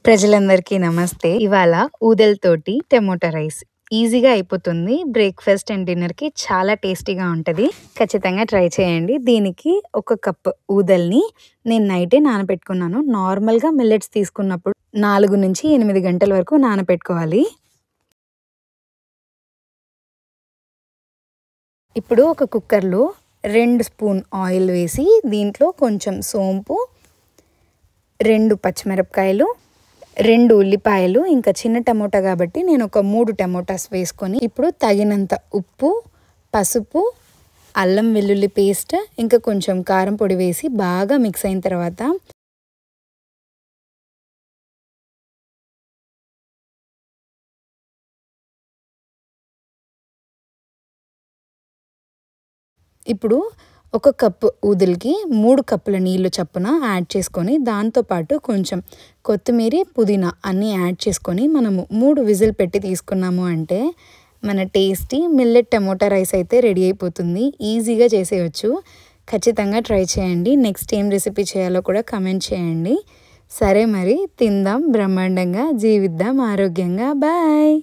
ప్రజలందరికీ నమస్తే. ఇవాళ ఊదలతోటి టమోటా రైస్ ఈజీగా అయిపోతుంది. బ్రేక్‌ఫాస్ట్ అండ్ డిన్నర్‌కి చాలా టేస్టీగా ఉంటది. ఖచ్చితంగా ట్రై చేయండి. దీనికి ఒక కప్ ఊదల్ని నేను నైటే నానబెట్టుకున్నాను. నార్మల్‌గా మిల్లెట్స్ తీసుకున్నప్పుడు 4-8 గంటల వరకు నానబెట్టుకోవాలి. ఇప్పుడు ఒక కుక్కర్‌లో 2 స్పూన్ ఆయిల్ వేసి దీంట్లో కొంచెం సోంపు, 2 పచ్చిమిరపకాయలు, 2 ఉల్లిపాయలు, ఇంకా చిన్న టమోటా కాబట్టి నేను ఒక 3 టమోటాస్ వేసుకొని ఇప్పుడు తగినంత ఉప్పు, పసుపు, అల్లం వెల్లుల్లి పేస్ట్, ఇంకా కొంచెం కారం పొడి వేసి బాగా మిక్స్ అయిన తర్వాత ఇప్పుడు ఒక కప్పు ఊదలకి 3 కప్పుల నీళ్లు చప్పున యాడ్ చేసుకొని దాంతోపాటు కొంచెం కొత్తిమీర, పుదీనా అన్నీ యాడ్ చేసుకొని మనము 3 విజిల్ పెట్టి తీసుకున్నాము అంటే మన టేస్టీ మిల్లెట్ టమోటా రైస్ అయితే రెడీ అయిపోతుంది. ఈజీగా చేసేయచ్చు. ఖచ్చితంగా ట్రై చేయండి. నెక్స్ట్ ఏం రెసిపీ చేయాలో కూడా కమెంట్ చేయండి. సరే మరి తిందాం బ్రహ్మాండంగా, జీవిద్దాం ఆరోగ్యంగా. బాయ్.